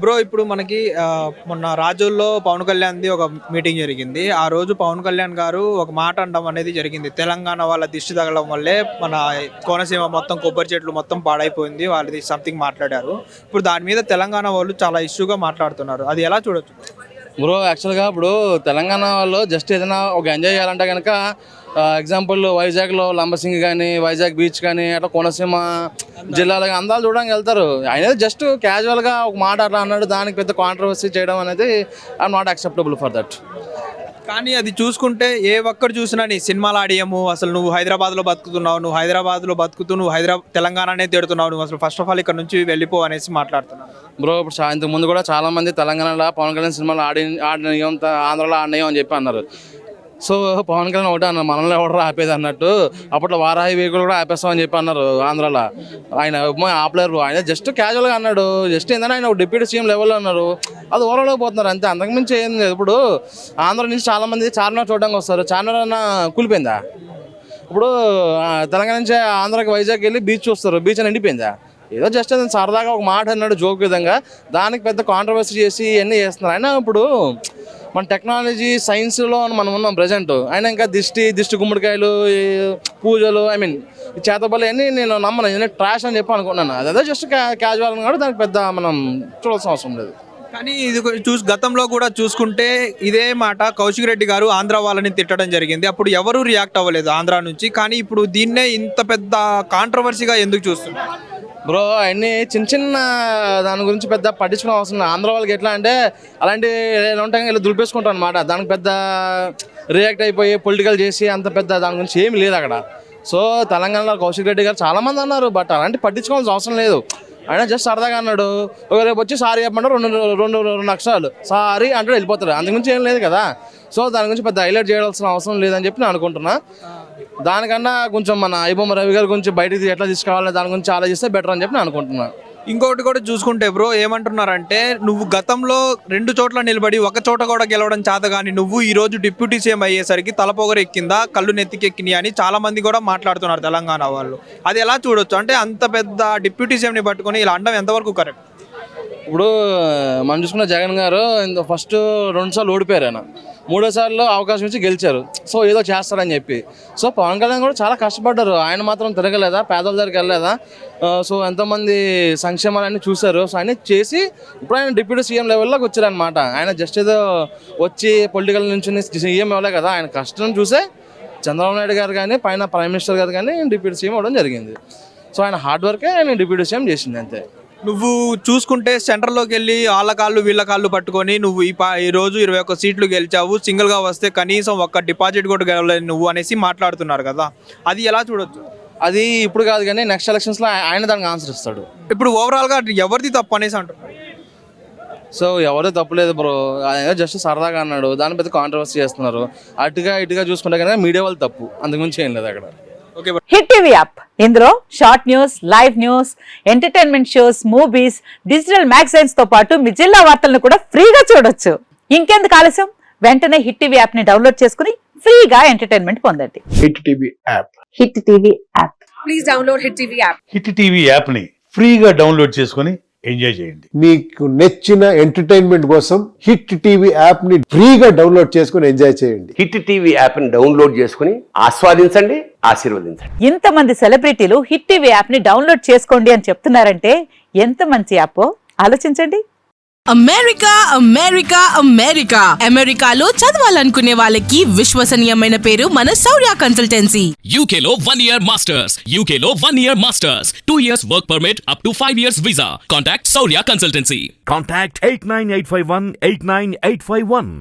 Bro ఇప్పుడు మనకి మొన్న రాజోల్లో పవన్ కళ్యాణ్ది ఒక మీటింగ్ జరిగింది. ఆ రోజు పవన్ కళ్యాణ్ గారు ఒక మాట అనడం అనేది జరిగింది. తెలంగాణ వాళ్ళ దిష్టి తగలడం వల్లే మన కోనసీమ మొత్తం కొబ్బరి చెట్లు మొత్తం పాడైపోయింది, వాళ్ళది సంథింగ్ మాట్లాడారు. ఇప్పుడు దాని మీద తెలంగాణ వాళ్ళు చాలా ఇష్యూగా మాట్లాడుతున్నారు. అది ఎలా చూడొచ్చు బ్రో? యాక్చువల్గా ఇప్పుడు తెలంగాణ వాళ్ళు జస్ట్ ఏదైనా ఒక ఎంజాయ్ చేయాలంటే కనుక ఎగ్జాంపుల్ వైజాగ్లో లంబసింగి కానీ, వైజాగ్ బీచ్ కానీ, అట్లా కోనసీమ జిల్లాలో అందాలు చూడడానికి వెళ్తారు. ఆయన జస్ట్ క్యాజువల్గా ఒక మాట అట్లా అన్నాడు, దానికి పెద్ద కాంట్రవర్సీ చేయడం అనేది I'm not acceptable for that. కానీ అది చూసుకుంటే ఏ ఒక్కరు చూసినా నీ సినిమాలు ఆడియము, అసలు నువ్వు హైదరాబాద్లో బతుకుతున్నావు, నువ్వు హైదరాబాద్లో బతుకుతూ నువ్వు తెలంగాణనే తిడుతున్నావు, నువ్వు అసలు ఫస్ట్ ఆఫ్ ఆల్ ఇక్కడ నుంచి వెళ్ళిపో అనేసి మాట్లాడుతున్నావు. బ్రో ఇప్పుడు ఇంతకు ముందు కూడా చాలా మంది తెలంగాణలో పవన్ కళ్యాణ్ సినిమాలు ఆడినయం, ఆంధ్రాలో ఆడినయం అని చెప్పి అన్నారు. సో పవన్ కళ్యాణ్ ఒకటే అన్నారు, మనల్ని ఎవడరా ఆపేది అన్నట్టు. అప్పట్లో వారాహి వెహికల్ కూడా ఆపేస్తామని చెప్పి అన్నారు ఆంధ్రాలో. ఆయన ఆపలేరు, ఆయన జస్ట్ క్యాజువల్గా అన్నాడు. జస్ట్ ఏంటంటే ఆయన డిప్యూటీ సీఎం లెవెల్లో అన్నారు, అది ఓవరాల్గా పోతున్నారు అంతే, అంతకుమించి ఏం లేదు. ఇప్పుడు ఆంధ్ర నుంచి చాలామంది చార్మినార్ చూడడానికి వస్తారు, చార్మినార్ అన్న కూలిపోయిందా? ఇప్పుడు తెలంగాణ నుంచి ఆంధ్రాకి వైజాగ్ వెళ్ళి బీచ్ చూస్తారు, బీచ్ అని ఎండిపోయిందా? ఏదో జస్ట్ అది సరదాగా ఒక మాట అన్నాడు జోక్ విధంగా, దానికి పెద్ద కాంట్రవర్సీ చేసి ఇవన్నీ చేస్తున్నారు. అయినా ఇప్పుడు మన టెక్నాలజీ సైన్స్లో మనం ఉన్నాం ప్రజెంట్. అయినా ఇంకా దిష్టి గుమ్మడికాయలు, పూజలు, ఐ మీన్ చేతబళ్ళు అన్నీ నేను నమ్మను, నేను ట్రాష్ అని చెప్పి అనుకున్నాను. అదే జస్ట్ క్యాజువల్ కూడా దానికి పెద్ద మనం చూడాల్సిన అవసరం లేదు. కానీ ఇది గతంలో కూడా చూసుకుంటే ఇదే మాట కౌశిక్ రెడ్డి గారు ఆంధ్ర వాళ్ళని తిట్టడం జరిగింది. అప్పుడు ఎవరు రియాక్ట్ అవ్వలేదు ఆంధ్ర నుంచి. కానీ ఇప్పుడు దీన్నే ఇంత పెద్ద కాంట్రవర్సీగా ఎందుకు చూస్తున్నారు? బ్రో అన్నీ చిన్న దాని గురించి పెద్ద పట్టించుకునే అవసరం లేదు. ఆంధ్ర వాళ్ళకి ఎట్లా అంటే అలాంటి ఉంటాయి, ఇలా దులిపేసుకుంటాం అనమాట. దానికి పెద్ద రియాక్ట్ అయిపోయి పొలిటికల్ చేసి అంత పెద్ద దాని గురించి ఏమి లేదు అక్కడ. సో తెలంగాణలో కౌశిక్ రెడ్డి గారు చాలామంది అన్నారు, బట్ అలాంటి పట్టించుకోవాల్సిన అవసరం లేదు. ఆయన జస్ట్ సరదాగా అన్నాడు, రేపు వచ్చి సారీ చెప్పమంటే రెండు అక్షరాలు సారీ అంటే వెళ్ళిపోతారు, అందుగురించి ఏం లేదు కదా. సో దాని గురించి పెద్ద హైలైట్ చేయాల్సిన అవసరం లేదని చెప్పి నేను అనుకుంటున్నా. దానికన్నా కొంచెం మన ఐబొమ్మ రవి గారి గురించి బయటికి ఎట్లా తీసుకోవాలని దాని గురించి ఆలోచిస్తే బెటర్ అని చెప్పి నేను అనుకుంటున్నాను. ఇంకొకటి కూడా చూసుకుంటే బ్రో ఏమంటున్నారంటే, నువ్వు గతంలో 2 చోట్ల నిలబడి ఒక చోట కూడా గెలవడం చేత కానీ నువ్వు ఈ రోజు డిప్యూటీ సీఎం అయ్యేసరికి తలపోగరు ఎక్కిందా, కళ్ళు నెత్తికెక్కినాయి అని చాలా మంది కూడా మాట్లాడుతున్నారు తెలంగాణ వాళ్ళు. అది ఎలా చూడొచ్చు? అంటే అంత పెద్ద డిప్యూటీ సీఎంని పట్టుకొని ఇలా అనడం ఎంతవరకు కరెక్ట్? ఇప్పుడు మనం చూసుకున్న జగన్ గారు ఫస్ట్ 2 సార్లు ఓడిపోయారు, ఆయన 3వ సార్లు అవకాశం ఇచ్చి గెలిచారు. సో ఏదో చేస్తారని చెప్పి. సో పవన్ కళ్యాణ్ కూడా చాలా కష్టపడ్డారు, ఆయన మాత్రం తిరగలేదా, పేదల దగ్గరికి వెళ్ళలేదా? సో ఎంతోమంది సంక్షేమాలన్నీ చూశారు. సో ఆయన చేసి ఇప్పుడు ఆయన డిప్యూటీ సీఎం లెవెల్లోకి వచ్చారనమాట. ఆయన జస్ట్ ఏదో వచ్చి పొలిటికల్ నుంచి సీఎం ఇవ్వలే కదా, ఆయన కష్టం చూసే చంద్రబాబు నాయుడు గారు కానీ పైన ప్రైమ్ మినిస్టర్ గారు కానీ డిప్యూటీ సీఎం అవ్వడం జరిగింది. సో ఆయన హార్డ్ వర్కే ఆయన డిప్యూటీ సీఎం చేసింది అంతే. నువ్వు చూసుకుంటే సెంటర్లోకి వెళ్ళి వాళ్ళ కాళ్ళు వీళ్ళ కాళ్ళు పట్టుకొని నువ్వు ఈ రోజు 21 సీట్లు గెలిచావు, సింగిల్గా వస్తే కనీసం ఒక్క డిపాజిట్ కూడా గెలవలేదు నువ్వు అనేసి మాట్లాడుతున్నారు కదా, అది ఎలా చూడొచ్చు? అది ఇప్పుడు కాదు కానీ నెక్స్ట్ ఎలక్షన్స్లో ఆయన దానికి ఆన్సర్ ఇస్తాడు. ఇప్పుడు ఓవరాల్గా ఎవరిది తప్పు అనేసి అంటున్నారు. సో ఎవరో తప్పులేదు బ్రో, ఆయన జస్ట్ సరదాగా అన్నాడు, దాని పెద్ద కాంట్రవర్సీ చేస్తున్నారు. ఇటుగా చూసుకుంటే కనుక మీడియా వాళ్ళు తప్పు, అందుగురించి ఏం లేదు అక్కడ. హిట్ టీవీ యాప్, ఇందులో short news, live news, entertainment shows, movies, digital magazines తో పాటు మీ జిల్లా వార్తలను కూడా ఫ్రీగా చూడొచ్చు. ఇంకెందుకు ఆలస్యం, వెంటనే హిట్ టీవీ యాప్ ని డౌన్లోడ్ చేసుకుని ఫ్రీగా ఎంటర్టైన్మెంట్ పొందండి. Hit TV app, hit TV app, please download hit TV app. Hit TV app ని ఫ్రీగా డౌన్లోడ్ చేసుకుని ఎంజాయ్ చేయండి. మీకు నచ్చిన ఎంటర్టైన్మెంట్ కోసం హిట్ టీవీ యాప్ ని ఫ్రీగా డౌన్లోడ్ చేసుకుని ఎంజాయ్ చేయండి. హిట్ టీవీ యాప్ ని డౌన్లోడ్ చేసుకుని ఆస్వాదించండి, ఆశీర్వదించండి. ఇంతమంది సెలబ్రిటీలు హిట్ టీవీ యాప్ ని డౌన్లోడ్ చేసుకోండి అని చెప్తున్నారంటే ఎంత మంచి యాప్ ఆలోచించండి. అమెరికా అమెరికా అమెరికా అమెరికాలో చదవాలనుకునే వాళ్ళకి విశ్వసనీయమైన పేరు మన శౌర్య కన్సల్టెన్సీ. UK లో 1 year masters, UK లో 1 year masters, 2 years work permit up to 5 years visa. Contact Saurya Consultancy. Contact 89851 89851.